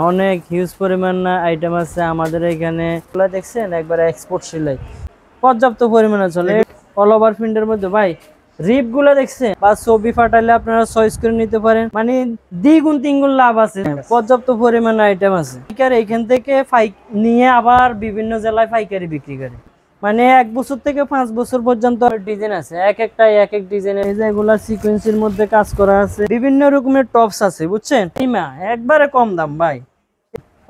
অনেক হিউজ পরিমাণ আইটেম আছে আমাদের এখানে। এগুলো দেখছেন একবারে এক্সপোর্ট সেলাই পর্যাপ্ত পরিমাণে চলে অল ওভার প্রিন্টের মধ্যে। ভাই রিপ গুলো দেখছেন বা ছবি ফাটাইলে আপনারা চয়েস করে নিতে পারেন, মানে দ্বিগুণ তিনগুণ লাভ আছে। পর্যাপ্ত পরিমাণে আইটেম আছে। এখান থেকে নিয়ে আবার বিভিন্ন জেলায় পাইকারি বিক্রি করে, মানে 1 বছর থেকে 5 বছর পর্যন্ত ডিজাইন আছে। এক একটা এক এক ডিজাইনের এগুলা সিকোয়েন্সের মধ্যে কাজ করা আছে। বিভিন্ন রকমের টপস আছে বুঝছেন, একবারে কম দাম ভাই,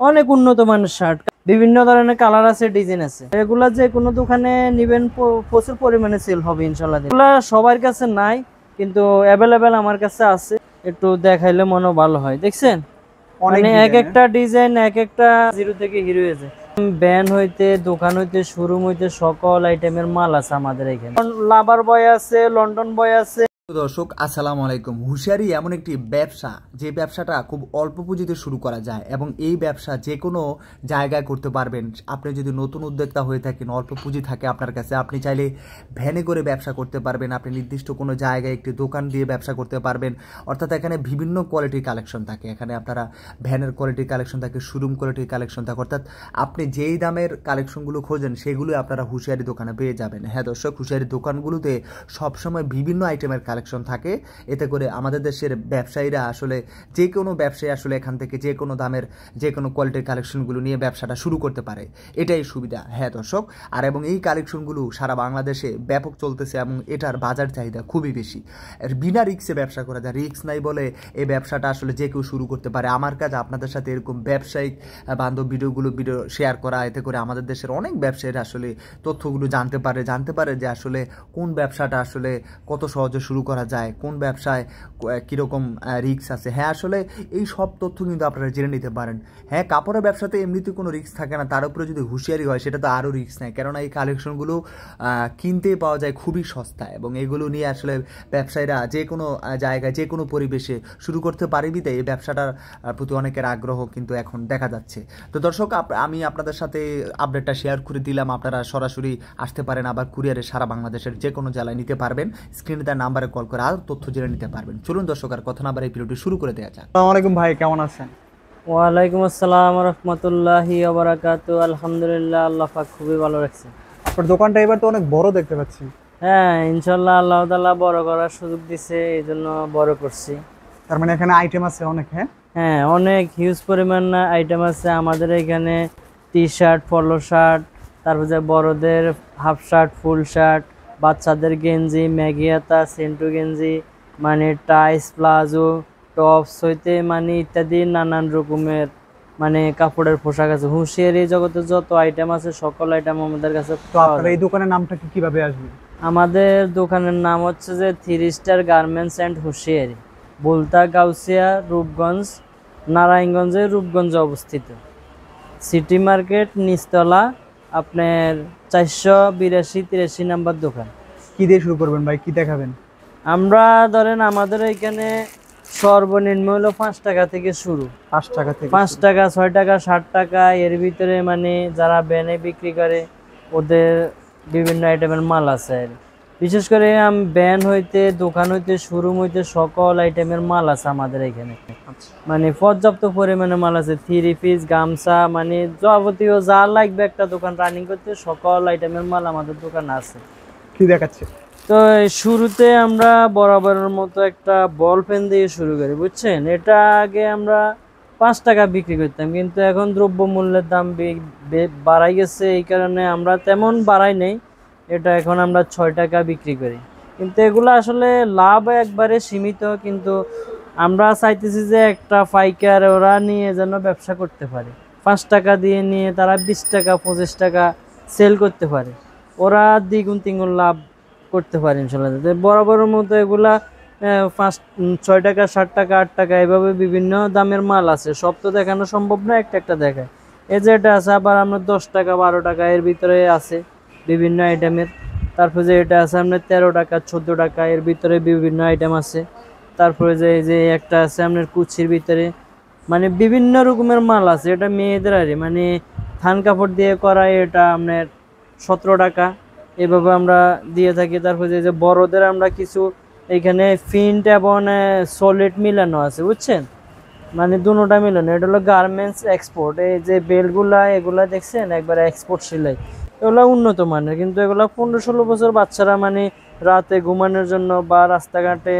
অনেক উন্নত মানের শার্ট, বিভিন্ন ধরনের কালার আছে, ডিজাইন আছে। এগুলা যে কোনো দোকানে নিবেন প্রচুর পরিমাণে সেল হবে ইনশাল্লাহ। এগুলা সবার কাছে নাই কিন্তু অ্যাভেলেবেল আমার কাছে আছে, একটু দেখাইলে মনে ভালো হয়। দেখছেন মানে এক একটা ডিজাইন এক একটা জিরো থেকে হিরো হয়েছে। ব্যান হইতে দোকান হইতে শোরুম হইতে সকল আইটেমের মাল আছে আমাদের এখানে। লাভার বয় আছে, লন্ডন বয় আছে। দর্শক আসসালামু আলাইকুম। হুঁশিয়ারি এমন একটি ব্যবসা যে ব্যবসাটা খুব অল্প পুঁজিতে শুরু করা যায় এবং এই ব্যবসা যে কোনো জায়গায় করতে পারবেন। আপনি যদি নতুন উদ্যোক্তা হয়ে থাকেন, অল্প পুঁজি থাকে আপনার কাছে, আপনি চাইলে ভ্যানে করে ব্যবসা করতে পারবেন। আপনি নির্দিষ্ট কোনো জায়গায় একটি দোকান দিয়ে ব্যবসা করতে পারবেন। অর্থাৎ এখানে বিভিন্ন কোয়ালিটির কালেকশন থাকে। এখানে আপনারা ভ্যানের কোয়ালিটির কালেকশন থাকে, শোরুম কোয়ালিটির কালেকশন থাকে। অর্থাৎ আপনি যেই দামের কালেকশনগুলো খোঁজেন সেগুলো আপনারা হুঁশিয়ারি দোকানে পেয়ে যাবেন। হ্যাঁ দর্শক, হুঁশিয়ারি দোকানগুলোতে সবসময় বিভিন্ন আইটেমের কালেকশন থাকে। এতে করে আমাদের দেশের ব্যবসায়ীরা আসলে যে কোনো ব্যবসায়ী আসলে এখান থেকে যে কোনো দামের যে কোনো কোয়ালিটির কালেকশনগুলো নিয়ে ব্যবসাটা শুরু করতে পারে, এটাই সুবিধা। হ্যাঁ দর্শক, আর এবং এই কালেকশনগুলো সারা বাংলাদেশে ব্যাপক চলতেছে এবং এটার বাজার চাহিদা খুবই বেশি। বিনা রিক্সে ব্যবসা করা যায়, রিক্স নাই বলে এই ব্যবসাটা আসলে যে কেউ শুরু করতে পারে। আমার কাজ আপনাদের সাথে এরকম ব্যবসায়িক বান্ধব ভিডিও শেয়ার করা। এতে করে আমাদের দেশের অনেক ব্যবসায়ীরা আসলে তথ্যগুলো জানতে পারে যে আসলে কোন ব্যবসাটা আসলে কত সহজে শুরু করা যায়, কোন ব্যবসায় কীরকম রিস্ক আছে। হ্যাঁ আসলে এই সব তথ্য কিন্তু আপনারা জেনে নিতে পারেন। হ্যাঁ, কাপড়ের ব্যবসাতে এমনিতে কোনো রিস্ক থাকে না, তার উপরে যদি হুঁশিয়ারি হয় সেটা তো আরও রিস্ক নেয়, কেননা এই কালেকশনগুলো কিনতে পাওয়া যায় খুবই সস্তা এবং এগুলো নিয়ে আসলে ব্যবসায়ীরা যে কোনো জায়গায় যে কোনো পরিবেশে শুরু করতে পারে। বিতে এই ব্যবসাটার প্রতি অনেকের আগ্রহ কিন্তু এখন দেখা যাচ্ছে। তো দর্শক, আমি আপনাদের সাথে আপডেটটা শেয়ার করে দিলাম। আপনারা সরাসরি আসতে পারেন, আবার কুরিয়ারে সারা বাংলাদেশের যে কোনো জেলায় নিতে পারবেন। স্ক্রিনে তার নাম্বারে কল করে আর তথ্য জেনে নিতে পারবেন। চলুন দর্শক, আর কথা না বাড়িয়ে ভিডিওটি শুরু করে দেওয়া যাক। আসসালামু আলাইকুম ভাই, কেমন আছেন? ওয়ালাইকুম আসসালাম ওয়া রাহমাতুল্লাহি ওয়া বারাকাতুহু। আলহামদুলিল্লাহ, আল্লাহ পাক খুবই ভালো রাখছে। আপনার দোকানটা এবার তো অনেক বড় দেখতে পাচ্ছি। হ্যাঁ ইনশাআল্লাহ, আল্লাহ তাআলা বড় করার সুযোগ দিয়েছে, এইজন্য বড় করছি। তার মানে এখানে আইটেম আছে অনেক? হ্যাঁ অনেক হিউজ পরিমাণ আইটেম আছে আমাদের এখানে। টি শার্ট, পলো শার্ট, তারপর যে বড়দের হাফ শার্ট, ফুল শার্ট, বাচ্চাদের গেঞ্জি, ম্যাগিয়াতা, সেন্টু গেঞ্জি, মানে টাইস, প্লাজো, টপস হইতে মানে ইত্যাদি নানান রকমের মানে কাপড়ের পোশাক আছে। হুঁশিয়ারি জগতে যত আইটেম আছে সকল আইটেম আমাদের কাছে। তো আপনার এই দোকানের নামটা কিভাবে আসবে? আমাদের দোকানের নাম হচ্ছে যে 3 স্টার গার্মেন্টস অ্যান্ড হুঁশিয়ারি, বুলতা, গাউসিয়া, রূপগঞ্জ, নারায়ণগঞ্জে রূপগঞ্জে অবস্থিত। সিটি মার্কেট নিচতলা, আপনার 482-83 নাম্বার দোকান। কি দিয়ে শুরু করবেন ভাই, কি দেখাবেন? আমরা ধরেন আমাদের এখানে সর্বনিম্ন হলো 5 টাকা থেকে শুরু। 5 টাকা থেকে? 5 টাকা, 6 টাকা, 60 টাকা, এর ভিতরে মানে যারা ব্যানে বিক্রি করে ওদের বিভিন্ন আইটেমের মাল আছে। বিশেষ করে ব্যান হইতে দোকান হইতে শোরুম হইতে সকল আইটেমের মাল আছে আমাদের এখানে। মানে পর্যাপ্ত পরিমাণে মাল আছে। 3 পিস, গামছা, মানে যাবতীয় যা লাগবে একটা দোকান রানিং করতে সকল আইটেমের মাল আমাদের দোকানে আছে। কি দেখাচ্ছে? তো শুরুতে আমরা বরাবরের মতো একটা বল পেন দিয়ে শুরু করি, বুঝছেন। এটা আগে আমরা 5 টাকা বিক্রি করতাম, কিন্তু এখন দ্রব্য মূল্যের দাম বাড়াই গেছে, এই কারণে আমরা তেমন বাড়াই নেই। এটা এখন আমরা 6 টাকা বিক্রি করি, কিন্তু এগুলো আসলে লাভ একবারে সীমিত। কিন্তু আমরা চাইতেছি যে একটা পাইকার ওরা নিয়ে যেন ব্যবসা করতে পারে, 5 টাকা দিয়ে নিয়ে তারা 20 টাকা 25 টাকা সেল করতে পারে, ওরা দ্বিগুণ তিনগুণ লাভ করতে পারে ইনশাল্লাহ। বরাবরের মতো এগুলা 6 টাকা, 60 টাকা, 8 টাকা এভাবে বিভিন্ন দামের মাল আছে। সব তো দেখানো সম্ভব না, একটা একটা দেখায়। এই যে এটা আছে, আবার আমরা 10 টাকা 12 টাকা এর ভিতরে আছে বিভিন্ন আইটেমের। তারপরে যে এটা আছে আপনার 13 টাকা 14 টাকা এর ভিতরে বিভিন্ন আইটেম আছে। তারপরে যে একটা আছে আপনার কুচির ভিতরে, মানে বিভিন্ন রকমের মাল আছে। এটা মেয়েদের আর মানে থান কাপড় দিয়ে করা, এটা আপনার 17 টাকা এভাবে আমরা দিয়ে থাকি। তারপরে যে বড়দের আমরা কিছু এখানে প্রিন্ট এবং সলিড মিলানো আছে, বুঝছেন। মানে দুটোটা মিলন। এটা হলো গার্মেন্টস এক্সপোর্ট। এই যে বেলগুলা এগুলা দেখছেন একবারে এক্সপোর্ট সেলাই, এগুলো উন্নত মানের, কিন্তু এগুলো 15-16 বছর বাচ্চারা মানে রাতে ঘুমানোর জন্য বা রাস্তাঘাটে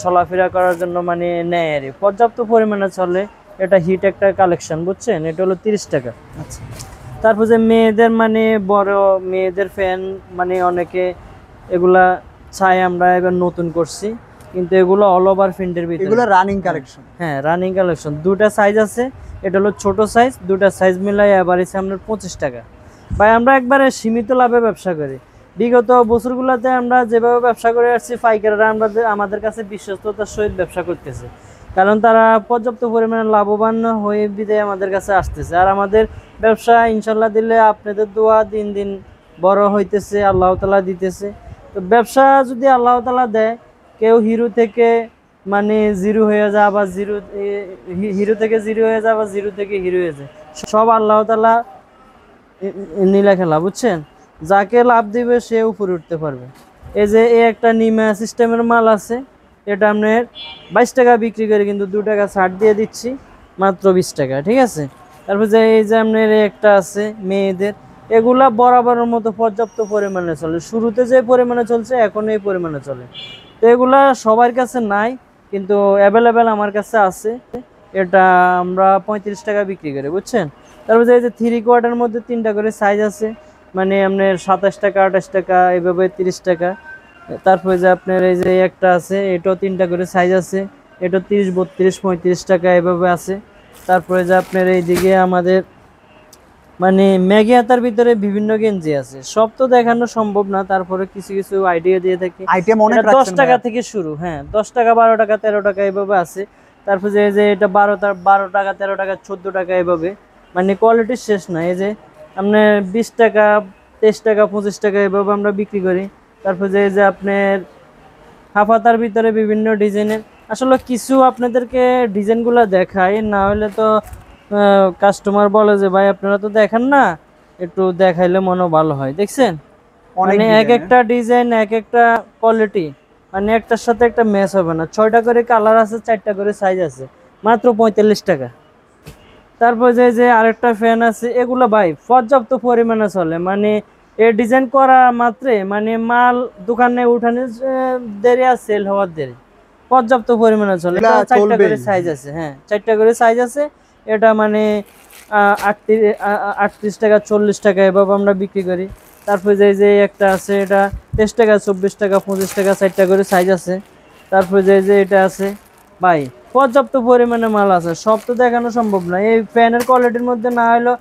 চলাফেরা করার জন্য মানে নেয় আর কি। পর্যাপ্ত পরিমাণে চলে। এটা হিট একটা কালেকশন, বুঝছেন? এটা হলো 30 টাকা। আচ্ছা, তারপর যে মেয়েদের মানে বড় মেয়েদের ফ্যান মানে অনেকে এগুলা চাই, আমরা এবার নতুন করছি, কিন্তু এগুলো অল ওভার প্রিন্টের ভিতরে। এগুলো রানিং কালেকশন। হ্যাঁ, রানিং কালেকশন। দুটা সাইজ আছে, এটা হলো ছোট সাইজ। দুটা সাইজ মিলাই এবারে আপনার 25 টাকা। ভাই আমরা একবারে সীমিত লাভে ব্যবসা করি। বিগত বছরগুলোতে আমরা যেভাবে ব্যবসা করে আসছি, পাইকাররা আমাদের কাছে বিশ্বস্ততার সহিত ব্যবসা করতেছে, কারণ তারা পর্যাপ্ত পরিমাণে লাভবান হয়ে বিদায় আমাদের কাছে আসতেছে। আর আমাদের ব্যবসা ইনশাল্লাহ দিলে আপনাদের দোয়া দিন দিন বড় হইতেছে, আল্লাহ তাআলা দিতেছে। তো ব্যবসা যদি আল্লাহ তাআলা দেয়, কেউ হিরো থেকে মানে জিরো হয়ে যায়, আবার হিরো থেকে জিরো হয়ে যায়, আবার জিরো থেকে হিরো হয়ে যায়, সব আল্লাহ তাআলা নীলা খেলা, বুঝছেন? যাকে লাভ দিবে সে উপরে উঠতে পারবে। এই যে একটা নিমা সিস্টেমের মাল আছে, এটা আপনার 22 টাকা বিক্রি করে, কিন্তু 2 টাকা ছাড় দিয়ে দিচ্ছি, মাত্র 20 টাকা, ঠিক আছে? তারপর যে এই যে আপনার একটা আছে মেয়েদের, এগুলা বরাবরের মতো পর্যাপ্ত পরিমাণে চলে। শুরুতে যে পরিমাণে চলছে এখন এই পরিমাণে চলে। তো এগুলা সবার কাছে নাই, কিন্তু অ্যাভেলেবেল আমার কাছে আছে। এটা আমরা 35 টাকা বিক্রি করি, বুঝছেন? তারপর যে এই যে 3 কোয়ার্টার মধ্যে 3টা করে সাইজ আছে, মানে আপনার 27 টাকা, 28 টাকা, এইভাবে 30 টাকা। তারপরে যে আপনার এই যে একটা আছে, এটাও 3টা করে সাইজ আছে, এটা 30, 32, 35 টাকা এভাবে আছে। তারপরে যে আপনার এইদিকে আমাদের মানে ম্যাগি হাতার ভিতরে বিভিন্ন গেঞ্জি আছে, সব তো দেখানো সম্ভব না, তারপরে কিছু কিছু আইডিয়া দিয়ে থাকি। আইটেম অনেক এটা 10 টাকা থেকে শুরু, হ্যাঁ 10 টাকা, 12 টাকা, 13 টাকা এভাবে আছে। তারপর যে এটা 12 টাকা, 13 টাকা, 14 টাকা এভাবে, মানে কোয়ালিটির শেষ না। এই যে আপনার 20 টাকা, 23 টাকা, 25 টাকা এভাবে আমরা বিক্রি করি। তারপর যে আপনার হাফাতার ভিতরে বিভিন্ন ডিজাইনের, আসলে কিছু আপনাদেরকে ডিজাইনগুলো দেখাই, না হলে তো কাস্টমার বলে যে ভাই আপনারা তো দেখেন না, একটু দেখাইলে মনে ভালো হয়। দেখছেন মানে এক একটা ডিজাইন, এক একটা কোয়ালিটি, মানে একটার সাথে একটা ম্যাচ হবে না। 6টা করে কালার আছে, 4টা করে সাইজ আছে, মাত্র 45 টাকা। তারপর যে আরেকটা ফ্যান আছে, এগুলো ভাই পর্যাপ্ত পরিমাণে চলে, মানে এ ডিজাইন করা মাত্রে মানে মাল দোকানে উঠানোর দেরি আর সেল হওয়ার দেরি, পর্যাপ্ত পরিমাণে চলে। 4টা করে সাইজ আছে, হ্যাঁ 4টা করে সাইজ আছে। এটা মানে 38 টাকা, 40 টাকা এভাবে আমরা বিক্রি করি। তারপরে যে একটা আছে, এটা 23 টাকা, 24 টাকা, 25 টাকা, 4টা করে সাইজ আছে। তারপরে যে এটা আছে, ভাই পর্যাপ্ত পরিমাণে মাল আছে, সব তো দেখানো সম্ভব না। এই ফ্যানের কোয়ালিটির মধ্যে না হলেও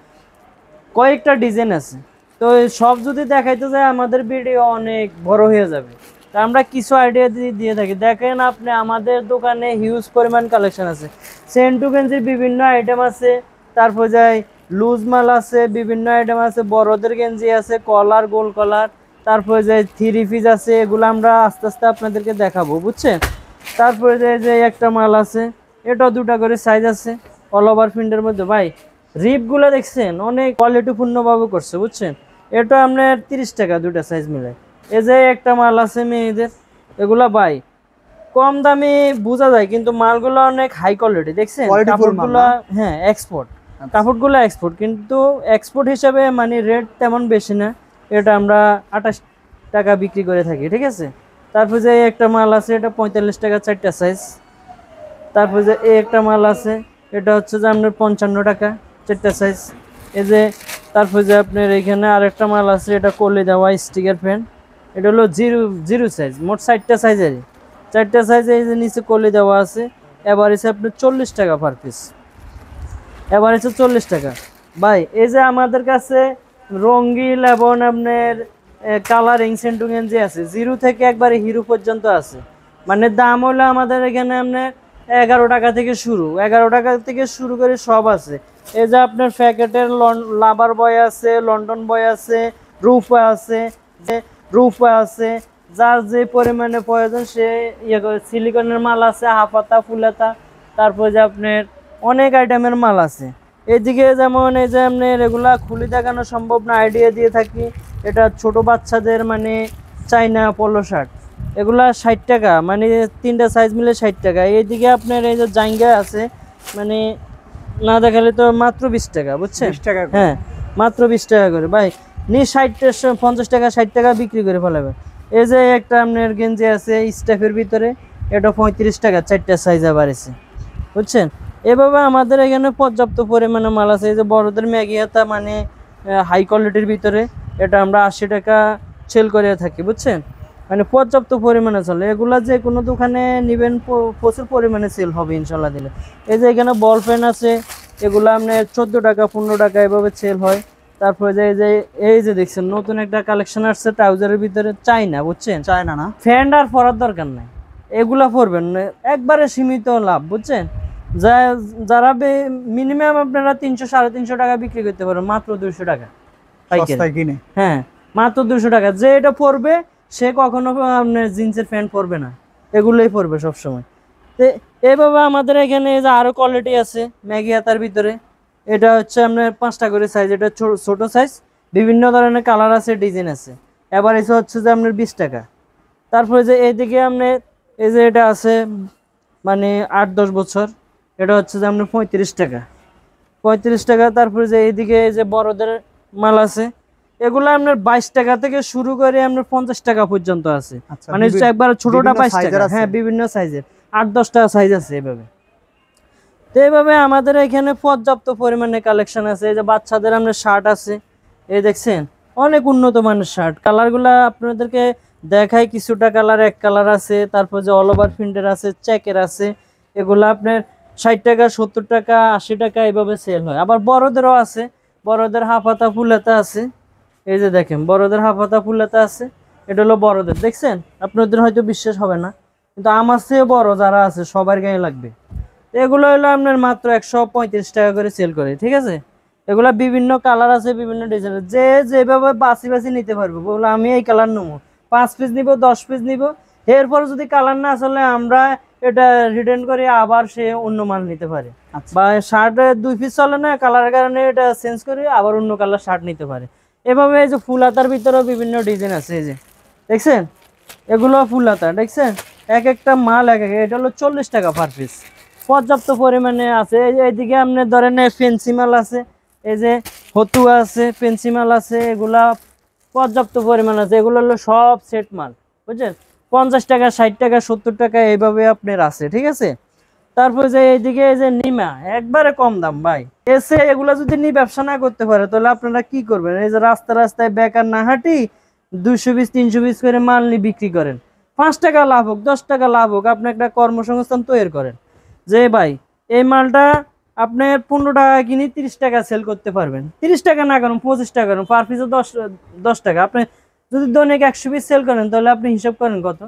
কয়েকটা ডিজাইন আছে, তো সব যদি দেখাইতে যায় আমাদের ভিডিও অনেক বড় হয়ে যাবে। তা আমরা কিছু আইডিয়া দিয়ে থাকি। দেখেন আপনি আমাদের দোকানে হিউজ পরিমাণ কালেকশন আছে, সেন্টু গেঞ্জির বিভিন্ন আইটেম আছে, তারপর যাই লুজ মাল আছে, বিভিন্ন আইটেম আছে, বড়দের গেঞ্জি আছে, কলার, গোল কলার, তারপরে যে 3 পিস আছে, এগুলো আমরা আস্তে আস্তে আপনাদেরকে দেখাবো, বুঝছেন? তারপরে যে একটা মাল আছে, এটাও 2টা করে সাইজ আছে, অল ওভার প্রিন্টের মধ্যে। ভাই রিপগুলো দেখছেন অনেক কোয়ালিটিপূর্ণভাবে করছে, বুঝছেন? এটা আপনার 30 টাকা 2টা সাইজ মিলে। এই যে একটা মাল আছে মেয়েদের, এগুলা ভাই কম দামে বোঝা যায়, কিন্তু মালগুলো অনেক হাই কোয়ালিটি, দেখছেন? কাপড়গুলো হ্যাঁ এক্সপোর্ট, কাপড়গুলো এক্সপোর্ট, কিন্তু এক্সপোর্ট হিসাবে মানে রেট তেমন বেশি না। এটা আমরা 28 টাকা বিক্রি করে থাকি, ঠিক আছে? তারপর যে একটা মাল আছে, এটা 45 টাকা 4টা সাইজ। তারপর যে একটা মাল আছে, এটা হচ্ছে যে আপনার 55 টাকা 4টা সাইজ। এই যে তারপর যে আপনার এখানে আরেকটা মাল আছে, এটা কলি দেওয়া স্টিকার প্যান্ট, এটা হলো জিরো সাইজ, মোট 4টা সাইজেরই, 4টা সাইজে এই যে নিচে কলি দেওয়া আছে। এবার এসে আপনার 40 টাকা পার পিস, এবার এসে 40 টাকা। ভাই এই যে আমাদের কাছে রঙিন এবং আপনার কালারিং সেন্টু গেঞ্জি আছে, 0 থেকে একবারে হিরো পর্যন্ত আছে। মানে দাম হলো আমাদের এখানে আপনার 11 টাকা থেকে শুরু, 11 টাকা থেকে শুরু করে সব আছে। এই যে আপনার প্যাকেটের লাভার বয় আছে, লন্ডন বয় আছে, রুফা আছে, যে রুফা আছে, যার যে পরিমাণে প্রয়োজন সে ইয়ে করে। সিলিকনের মাল আছে, হাফাতা, ফুলাতা, তারপর যে আপনার অনেক আইটেমের মাল আছে। এদিকে যেমন এই যে আপনার এগুলা খুলে দেখানো সম্ভব না, আইডিয়া দিয়ে থাকি। এটা ছোট বাচ্চাদের মানে চাইনা পোলো শার্ট, এগুলা 60 টাকা, মানে 3টা সাইজ মিলে 60 টাকা। এইদিকে আপনার এই যে জাইঙ্গা আছে, মানে না দেখালে তো মাত্র 20 টাকা, বুঝছেন? 20 টাকা করে। হ্যাঁ, মাত্র 20 টাকা করে ভাই। 50 টাকা 60 টাকা বিক্রি করে ফেলাবে। এই যে একটা আপনার গেঞ্জি আছে স্টাফের ভিতরে, এটা 35 টাকা, 4টা সাইজ আবার আছে, বুঝছেন? এভাবে আমাদের এখানে পর্যাপ্ত পরিমাণে মাল আছে। এই যে বড়দের ম্যাগি হাতা, মানে হাই কোয়ালিটির ভিতরে, এটা আমরা 80 টাকা সেল করে থাকি, বুঝছেন? মানে পর্যাপ্ত পরিমাণে চলে। এগুলা যে কোনো দোকানে নেবেন প্রচুর পরিমাণে সেল হবে ইনশাল্লাহ দিলে। এই যে এখানে বল পেন আছে, এগুলো আপনার 14 টাকা 15 টাকা এভাবে সেল হয়। তারপরে এই যে দেখছেন নতুন একটা কালেকশন আসছে ট্রাউজারের ভিতরে, চাইনা, বুঝছেন? চায়না না? ফ্যান্ড আর পরার দরকার নাই, এগুলা পরবেন না, একবারে সীমিত লাভ, বুঝছেন? যারা মিনিমাম আপনারা 300 350 টাকা বিক্রি করতে পারেন মাত্র 200 টাকা পাইকারি। সস্তায় কিনে। হ্যাঁ, মাত্র 200 টাকা। যে এটা পরবে সে কখনো আপনার জিন্সের প্যান্ট পরবে না, এগুলোই পরবে সবসময়। তো এইভাবে আমাদের এখানে যে আরো কোয়ালিটি আছে ম্যাগি হাতার ভিতরে, এটা হচ্ছে আপনার 5টা করে সাইজ, এটা ছোট সাইজ, বিভিন্ন ধরনের কালার আছে, ডিজাইন আছে। এবার এসে হচ্ছে যে আপনার 20 টাকা। তারপরে যে এইদিকে আপনার এই যে এটা আছে, মানে 8-10 বছর, এটা হচ্ছে যে আপনার 35 টাকা, 35 টাকা। তারপরে যে এইদিকে এই যে বড়দের মাল আছে, এগুলো আপনার 22 টাকা থেকে শুরু করে আপনার 50 টাকা পর্যন্ত আছে। আচ্ছা, মানে হচ্ছে একবার ছোটটা 22 সাইজের টাকা, আছে? হ্যাঁ, বিভিন্ন সাইজের 8-10টা সাইজ আছে এভাবে। তো এইভাবে আমাদের এখানে পর্যাপ্ত পরিমাণে কালেকশন আছে। এই যে বাচ্চাদের আপনার শার্ট আছে, এই দেখছেন অনেক উন্নত মানের শার্ট। কালারগুলা আপনাদেরকে দেখাই, কিছুটা কালার, এক কালার আছে, তারপর যে অল ওভার প্রিন্টের আছে, চেকের আছে। এগুলা আপনার 60 টাকা 70 টাকা 80 টাকা এভাবে সেল হয়। আবার বড়দেরও আছে, বড়দের হাফ হাতা ফুল হাতা আছে। এই যে দেখেন বড়দের হাফ হাতা ফুল হাতা আছে, এটা হলো বড়দের, দেখছেন? আপনাদের হয়তো বিশ্বাস হবে না, কিন্তু আমার চেয়ে বড় যারা আছে সবার গায়ে লাগবে। এগুলো হলো আপনার মাত্র 135 টাকা করে সেল করে, ঠিক আছে? এগুলা বিভিন্ন কালার আছে, বিভিন্ন ডিজাইনের, যে যেভাবে বাছি বাছি নিতে পারবে। বলে আমি এই কালার নেবো, 5 পিস নিব, 10 পিস নিব, এরপর যদি কালার না আসলে আমরা এটা রিটার্ন করে আবার সে অন্য মাল নিতে পারে। বা শার্ট 2 পিস চলে না, কালারের কারণে এটা চেঞ্জ করে আবার অন্য কালার শার্ট নিতে পারে। এভাবে এই যে ফুল হাতার ভিতরেও বিভিন্ন ডিজাইন আছে, এই যে দেখছেন এগুলো ফুল হাতা, দেখছেন? এক একটা মাল এক এক, এটা হলো 40 টাকা পার পিস, পর্যাপ্ত পরিমাণে আছে। এইদিকে আপনার ধরেন ফেন্সি মাল আছে, এই যে হতুয়া আছে, ফেন্সি মাল আছে, এগুলা পর্যাপ্ত পরিমাণ আছে। এগুলো হলো সব সেট মাল, বুঝছেন? 50 টাকা 60 টাকা 70 টাকা এইভাবে আপনার আছে, ঠিক আছে? তারপরে যে এইদিকে এই যে নিমা, একবারে কম দাম ভাই। এসে এগুলা যদি নিয়ে ব্যবসা না করতে পারে তাহলে আপনারা কি করবেন? এই যে রাস্তায় বেকার না হাঁটি 200 পিস 300 পিস করে মাল নিয়ে বিক্রি করেন, 5 টাকা লাভ হোক 10 টাকা লাভ হোক, আপনি একটা কর্মসংস্থান তৈরি করেন। যে ভাই এই মালটা আপনার 15 টাকা কিনে 30 টাকা সেল করতে পারবেন, 30 টাকা না করেন 25 টাকা করেন, পার পিসে 10 টাকা। আপনি যদি দৈনিক 100 পিস সেল করেন তাহলে আপনি হিসাব করেন কত।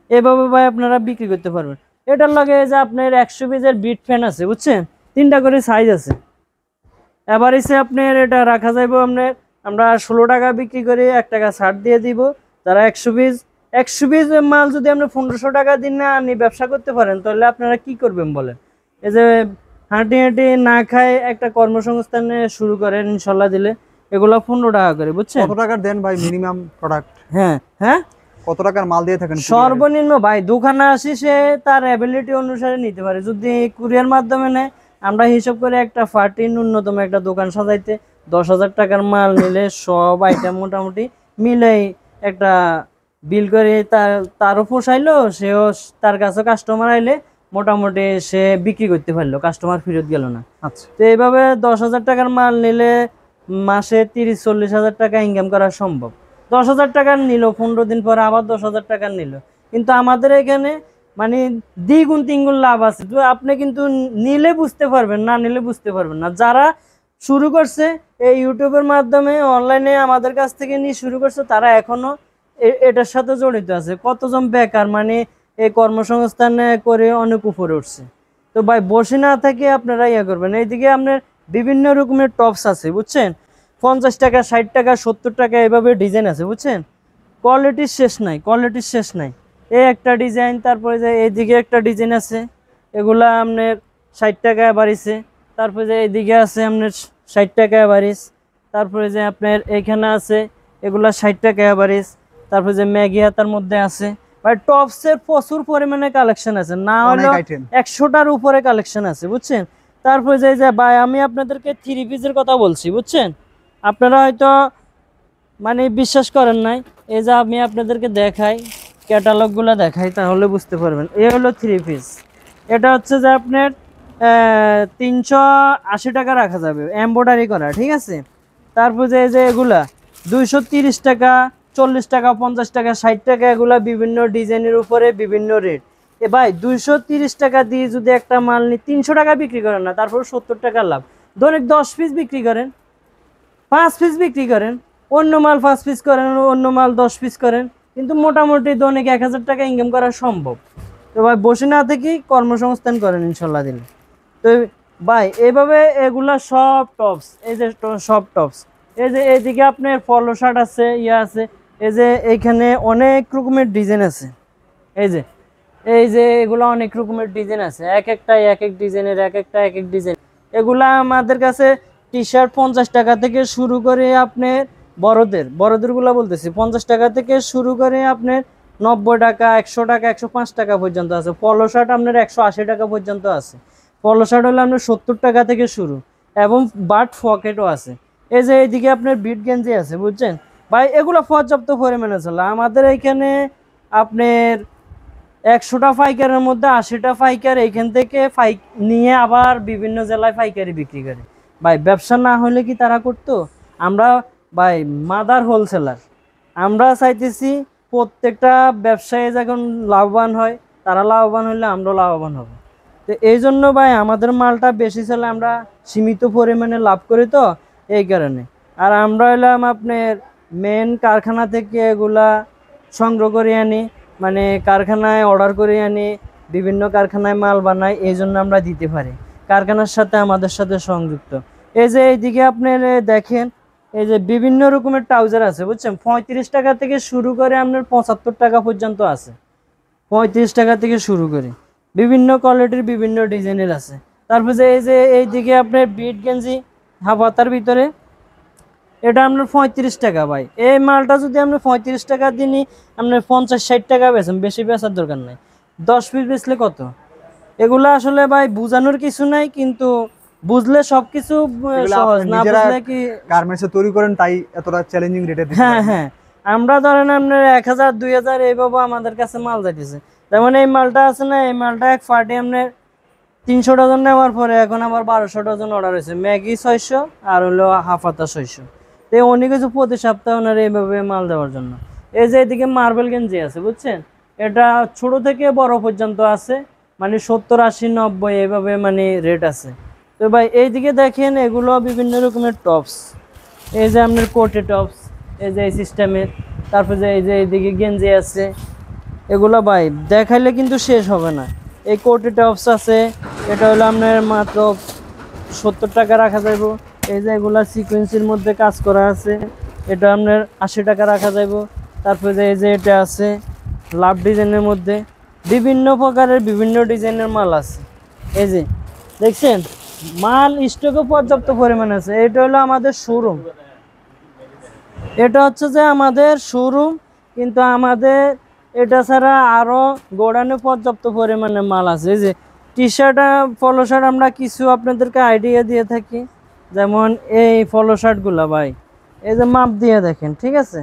এভাবে ভাই আপনারা বিক্রি করতে পারবেন। এটার লগে যে আপনার 100 পিসের বিট ফ্যান আছে, বুঝছেন? 3টা করে সাইজ আছে। এবার এসে আপনার এটা রাখা যাইব, আমরা 16 টাকা বিক্রি করে 1 টাকা ছাড় দিয়ে দিব। যারা 100 পিস মাল যদি আপনি 1500 টাকা দিন না আনি ব্যবসা করতে পারেন তাহলে আপনারা কি করবেন বলেন? এই যে হাঁটি হাঁটি না খায় একটা কর্মসংস্থানে শুরু করেন ইনশাল্লাহ দিলে। এগুলো 15 টাকা করে, বুঝছেন? কত টাকার দেন ভাই মিনিমাম প্রোডাক্ট? হ্যাঁ হ্যাঁ, কত টাকার মাল দিয়ে থাকেন? সর্বনিম্ন ভাই দোকানে আসি সে তার অ্যাবিলিটি অনুসারে নিতে পারে। যদি কুরিয়ার মাধ্যমে নেয় আমরা হিসাব করে একটা পার্টি ন্যূনতম একটা দোকান সাজাইতে 10,000 টাকার মাল নিলে সব আইটেম মোটামুটি মিলেই একটা বিল করে তারও পোষাইলো, সেও তার কাছে কাস্টমার আইলে মোটামুটি সে বিক্রি করতে পারলো, কাস্টমার ফেরত গেল না। আচ্ছা, তো এইভাবে 10,000 টাকার মাল নিলে মাসে 30-40 হাজার টাকা ইনকাম করা সম্ভব। 10,000 টাকার নিল, 15 দিন পরে আবার 10,000 টাকার নিল। কিন্তু আমাদের এখানে মানে দ্বিগুণ তিনগুণ লাভ আছে। তো আপনি কিন্তু নিলে বুঝতে পারবেন, না নিলে বুঝতে পারবেন না। যারা শুরু করছে এই ইউটিউবের মাধ্যমে অনলাইনে আমাদের কাছ থেকে নিয়ে শুরু করছে, তারা এখনো এটার সাথে জড়িত আছে। কতজন বেকার মানে এই কর্মসংস্থানে করে অনেক উপরে উঠছে। তো ভাই বসে না থেকে আপনারা ইয়ে করবেন। এইদিকে আপনার বিভিন্ন রকমের টপস আছে, বুঝছেন? 50 টাকা 60 টাকা 70 টাকা এভাবে ডিজাইন আছে, বুঝছেন? কোয়ালিটির শেষ নাই, কোয়ালিটির শেষ নাই। এই একটা ডিজাইন, তারপরে যে এইদিকে একটা ডিজাইন আছে, এগুলা আপনার 60 টাকা বাড়িছে। তারপরে যে এইদিকে আছে আপনার 60 টাকা বাড়িস। তারপরে যে আপনার এইখানে আছে এগুলা 60 টাকা বাড়িস। তারপরে যে ম্যাগি হাতার মধ্যে আছে ভাই টপসের প্রচুর পরিমাণে কালেকশন আছে, না অনেক হলেও আইটেম। 100টার উপরে কালেকশন আছে বুঝছেন। তারপরে যে ভাই আমি আপনাদেরকে থ্রি পিসের কথা বলছি বুঝছেন, আপনারা হয়তো মানে বিশ্বাস করেন নাই। এই যে আমি আপনাদেরকে দেখাই, ক্যাটালগুলো দেখাই, তাহলে বুঝতে পারবেন। এই হলো থ্রি পিস, এটা হচ্ছে যে আপনার 380 টাকা রাখা যাবে এমব্রয়ডারি করা, ঠিক আছে। তারপর যে এগুলা 230 টাকা, 40 টাকা, 50 টাকা, 60 টাকা, এগুলা বিভিন্ন ডিজাইনের উপরে বিভিন্ন রেট। এ ভাই 230 টাকা দিয়ে যদি একটা মাল নিয়ে 300 টাকা বিক্রি করেন না, তারপর 70 টাকা লাভ। ধরেন 10 পিস বিক্রি করেন, 5 পিস বিক্রি করেন, অন্য মাল 5 পিস করেন, অন্য মাল 10 পিস করেন, কিন্তু মোটামুটি দৈনিক 1000 টাকা ইনকাম করা সম্ভব। তো ভাই বসে না থেকেই কর্মসংস্থান করেন ইনশাল্লাহ দিলে। তো ভাই এইভাবে এগুলা সব টপস, এই যে সব টপস, এই যে এইদিকে আপনার পলো শার্ট আছে, ইয়া আছে, এই যে এইখানে অনেক রকমের ডিজাইন আছে। এই যে এগুলা অনেক রকমের ডিজাইন আছে, এক একটা এক এক ডিজাইনের, এক একটা এক এক ডিজাইন। এগুলা আমাদের কাছে টি শার্ট 50 টাকা থেকে শুরু করে আপনার বড়দের গুলা বলতেছি, 50 টাকা থেকে শুরু করে আপনার 90 টাকা, 100 টাকা, 105 টাকা পর্যন্ত আছে। পলো শার্ট আপনার 180 টাকা পর্যন্ত আছে। পলো শার্ট হলে আপনার 70 টাকা থেকে শুরু, এবং বাট পকেটও আছে। এই যে এইদিকে আপনার বিট গেঞ্জি আছে বুঝছেন ভাই, এগুলো পর্যাপ্ত পরিমাণে চলে আমাদের এইখানে। আপনার 100টা পাইকারের মধ্যে 80টা পাইকার এইখান থেকে নিয়ে আবার বিভিন্ন জেলায় পাইকারি বিক্রি করে। ভাই ব্যবসা না হলে কি তারা করতো? আমরা ভাই মাদার হোলসেলার, আমরা চাইতেছি প্রত্যেকটা ব্যবসায়ী যখন লাভবান হয়, তারা লাভবান হলে আমরা লাভবান হব। তো এই জন্য ভাই আমাদের মালটা বেশি চলে, আমরা সীমিত পরিমাণে লাভ করি, তো এই কারণে। আর আমরা হলাম আপনার মেন কারখানা থেকে এগুলা সংগ্রহ করে আনি, মানে কারখানায় অর্ডার করে আনি, বিভিন্ন কারখানায় মাল বানাই, এই জন্য আমরা দিতে পারি, কারখানার সাথে আমাদের সাথে সংযুক্ত। এই যে এইদিকে আপনার দেখেন, এই যে বিভিন্ন রকমের ট্রাউজার আছে বুঝছেন, 35 টাকা থেকে শুরু করে আপনার 75 টাকা পর্যন্ত আছে। 35 টাকা থেকে শুরু করে বিভিন্ন কোয়ালিটির বিভিন্ন ডিজাইনের আছে। তারপর যে এই যে এইদিকে আপনার বিট গেঞ্জি হাফাতার ভিতরে, এটা আপনার 35 টাকা। ভাই এই মালটা যদি আপনি 35 টাকা দিনই আপনার 50-60 টাকা বেচেন, বেশি বেচার দরকার নাই। 10 পিস বেচলে কত? এগুলো আসলে ভাই বুঝানোর কিছু নাই, কিন্তু বুঝলে সবকিছু সহজ, না বুঝলে কি গার্মেন্টসে তৈরি করেন তাই এতটা চ্যালেঞ্জিং রেটে দিতে হ্যাঁ পারেন। হ্যাঁ, আমরা ধরেন আপনার 1000-2000 এইভাবে আমাদের কাছে মাল যাইতেছে। যেমন এই মালটা আছে না, এই মালটা এক পার্টি আপনার 300 ডজন নেওয়ার পরে এখন আবার 1200 ডজন অর্ডার হয়েছে, ম্যাগি 600 আর হলো হাফাতা 600। তো অনেক কিছু প্রতি সপ্তাহে ওনার এইভাবে মাল দেওয়ার জন্য। এই যে এদিকে মার্বেল গেঞ্জি আছে বুঝছেন, এটা ছোট থেকে বড় পর্যন্ত আছে, মানে 70, 80, 90 এইভাবে মানে রেট আছে। তো ভাই এইদিকে দেখেন এগুলো বিভিন্ন রকমের টপস, এই যে আপনার কোটে টপস, এই যে এই সিস্টেমের। তারপর যে এই যে এইদিকে গেঞ্জি আছে, এগুলো ভাই দেখাইলে কিন্তু শেষ হবে না। এই কোটে টপস আছে, এটা হলো আপনার মাত্র 70 টাকা রাখা যাইব। এই যে এগুলা সিকোয়েন্সের মধ্যে কাজ করা আছে, এটা আপনার 80 টাকা রাখা যাইব। তারপরে যে এই যে এটা আছে লাভ ডিজাইনের মধ্যে, বিভিন্ন প্রকারের বিভিন্ন ডিজাইনের মাল আছে। এই যে দেখছেন মাল স্টকে পর্যাপ্ত পরিমাণ আছে। এটা হলো আমাদের শোরুম, এটা হচ্ছে যে আমাদের শোরুম, কিন্তু আমাদের এটা ছাড়া আরো গোডাউনে পর্যাপ্ত পরিমাণে মাল আছে। এই যে টি শার্ট, পলো শার্ট আমরা কিছু আপনাদেরকে আইডিয়া দিয়ে থাকি, যেমন এই পলো শার্টগুলো ভাই এই যে মাপ দিয়ে দেখেন, ঠিক আছে,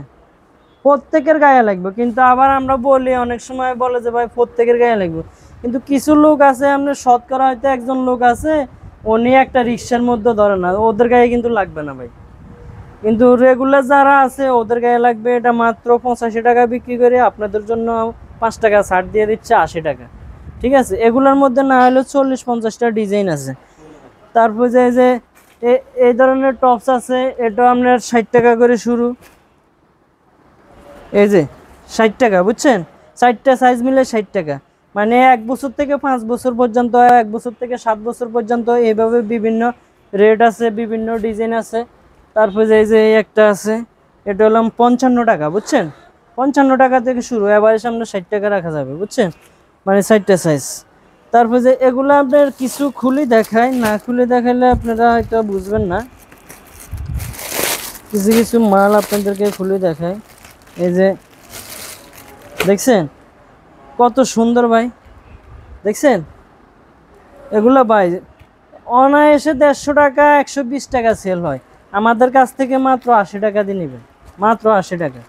প্রত্যেকের গায়ে লাগবে। কিন্তু আবার আমরা বলি, অনেক সময় বলে যে ভাই প্রত্যেকের গায়ে লাগবে, কিন্তু কিছু লোক আছে আপনার শতকরা হয়তো একজন লোক আছে, উনি একটা রিক্সার মধ্যে ধরে না, ওদের গায়ে কিন্তু লাগবে না ভাই। কিন্তু রেগুলার যারা আছে ওদের গায়ে লাগবে। এটা মাত্র 85 টাকা বিক্রি করে আপনাদের জন্য 5 টাকা ছাড় দিয়ে দিচ্ছে 80 টাকা, ঠিক আছে। এগুলোর মধ্যে না হলেও 40-50টা ডিজাইন আছে। তারপর যে এই ধরনের টপস আছে, এটা আপনার 60 টাকা করে শুরু। এই যে 60 টাকা বুঝছেন, 60টা সাইজ মিলে 60 টাকা, মানে 1 বছর থেকে 5 বছর পর্যন্ত, 1 বছর থেকে 7 বছর পর্যন্ত এইভাবে বিভিন্ন রেট আছে, বিভিন্ন ডিজাইন আছে। তারপর যে এই যে একটা আছে, এটা হলাম 55 টাকা বুঝছেন, 55 টাকা থেকে শুরু, এবারে সামনে 60 টাকা রাখা যাবে বুঝছেন, মানে 60টা সাইজ। তারপর যে এগুলো আপনার কিছু খুলে দেখায়, না খুলে দেখাইলে আপনারা হয়তো বুঝবেন না। কিছু কিছু মাল আপনাদেরকে খুলে দেখায়। এই যে দেখছেন কত সুন্দর ভাই, দেখছেন এগুলো ভাই অনায়াসে 150 টাকা 120 টাকা সেল হয়, আমাদের কাছ থেকে মাত্র 80 টাকা দিয়ে নেবেন, মাত্র 80 টাকা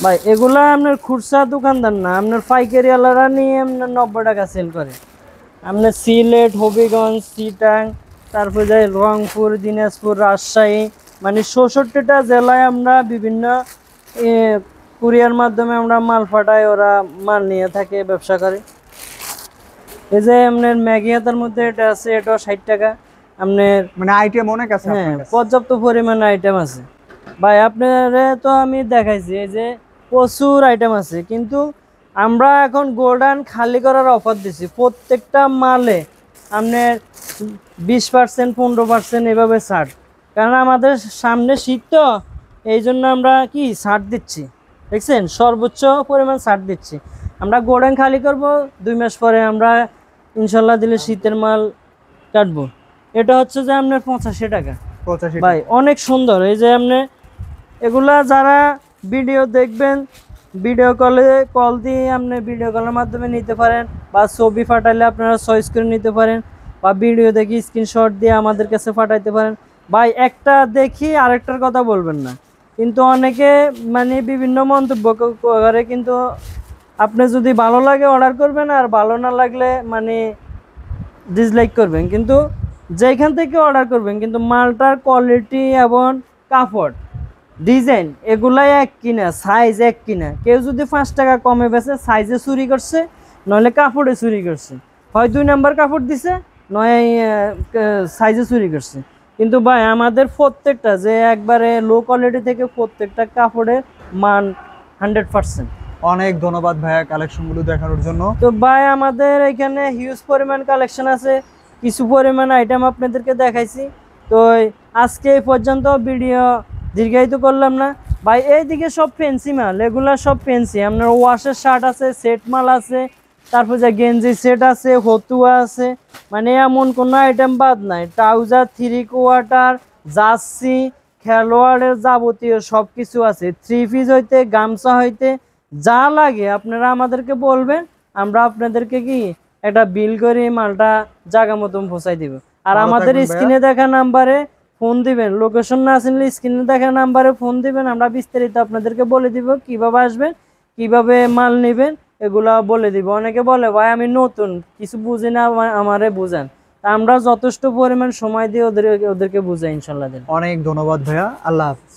ভাই। এগুলা আপনার খুচরা দোকানদার না, আপনার পাইকারি ওয়ালারা নিয়ে আপনার 90 টাকা সেল করে। আপনার সিলেট, হবিগঞ্জ, চিটাং, তারপর যাই রংপুর, দিনাজপুর, রাজশাহী, মানে 66টা জেলায় আমরা বিভিন্ন কুরিয়ার মাধ্যমে আমরা মাল পাঠাই, ওরা মাল নিয়ে থাকে, ব্যবসা করে। এই যে আপনার ম্যাগি হাতার মধ্যে এটা আছে, এটাও 60 টাকা। আপনার মানে আইটেম অনেক আছে হ্যাঁ, আপনার কাছে। পর্যাপ্ত পরিমাণে আইটেম আছে ভাই। আপনারে তো আমি দেখাইছি এই যে প্রচুর আইটেম আছে, কিন্তু আমরা এখন গোডাউন খালি করার অফার দিছি। প্রত্যেকটা মালে আপনার 20% 15% এভাবে ছাড়, কারণ আমাদের সামনে শীত তো, এই জন্য আমরা কি ছাড় দিচ্ছি, দেখছেন সর্বোচ্চ পরিমাণ ছাড় দিচ্ছি। আমরা গোডাউন খালি করব 2 মাস পরে, আমরা ইনশাল্লাহ দিলে শীতের মাল কাটবো। এটা হচ্ছে যে আপনার 85 টাকা 85 ভাই, অনেক সুন্দর। এই যে আপনি এগুলা যারা ভিডিও দেখবেন, ভিডিও কল দিয়ে আপনি ভিডিও কলের মাধ্যমে নিতে পারেন, বা ছবি পাঠাইলে আপনারা চয়েস করে নিতে পারেন, বা ভিডিও দেখি স্ক্রিনশট দিয়ে আমাদের কাছে পাঠাইতে পারেন ভাই। একটা দেখি আরেকটার কথা বলবেন না, কিন্তু অনেকে মানে বিভিন্ন মন্তব্য করে, কিন্তু আপনি যদি ভালো লাগে অর্ডার করবেন, আর ভালো না লাগলে মানে ডিসলাইক করবেন। কিন্তু যেখান থেকে অর্ডার করবেন, কিন্তু মালটার কোয়ালিটি এবং কাপড়, ডিজাইন এগুলাই এক কিনা, সাইজ এক কিনা। কেউ যদি 5 টাকা কমে বেছে, সাইজে চুরি করছে, নইলে কাপড়ে চুরি করছে, হয় 2 নাম্বার কাপড় দিছে, নয় সাইজে চুরি করছে। কিন্তু ভাই আমাদের প্রত্যেকটা যে একবারে লো কোয়ালিটি থেকে প্রত্যেকটা কাপড়ের মান 100%। অনেক ধন্যবাদ ভাইয়া কালেকশনগুলো দেখানোর জন্য। তো ভাই আমাদের এখানে হিউজ পরিমাণ কালেকশন আছে, কিছু পরিমাণ আইটেম আপনাদেরকে দেখাইছি। তো আজকে এই পর্যন্ত, ভিডিও দীর্ঘায়িত করলাম না ভাই। এইদিকে সব ফ্যান্সি মাল, এগুলা সব ফ্যান্সি। আপনার ওয়াশের শার্ট আছে, সেট মাল আছে, তারপর যে গেঞ্জি সেট আছে, হতুয়া আছে, মানে এমন কোনো আইটেম বাদ নাই। ট্রাউজার, 3 কোয়ার্টার, জার্সি, খেলোয়াড়ের যাবতীয় সব কিছু আছে। 3 পিস হইতে গামছা হইতে যা লাগে আপনারা আমাদেরকে বলবেন, আমরা আপনাদেরকে কি একটা বিল করে মালটা জায়গা মতন পৌঁছাই দিব। আর ভালো আমাদের থাকবেন ভাইয়া। স্ক্রিনে দেখা নাম্বারে ফোন দিবেন, লোকেশন না আসলে স্ক্রিনে দেখা নাম্বারে ফোন দিবেন, আমরা বিস্তারিত আপনাদেরকে বলে দিব কিভাবে আসবেন, কিভাবে মাল নেবেন, এগুলা বলে দিব। অনেকে বলে ভাই আমি নতুন, কিছু বুঝি না, আমারে বুঝান। তা আমরা যথেষ্ট পরিমাণ সময় দিয়ে ওদেরকে বুঝাই ইনশাল্লাহ। অনেক ধন্যবাদ ভাইয়া, আল্লাহ হাফিজ।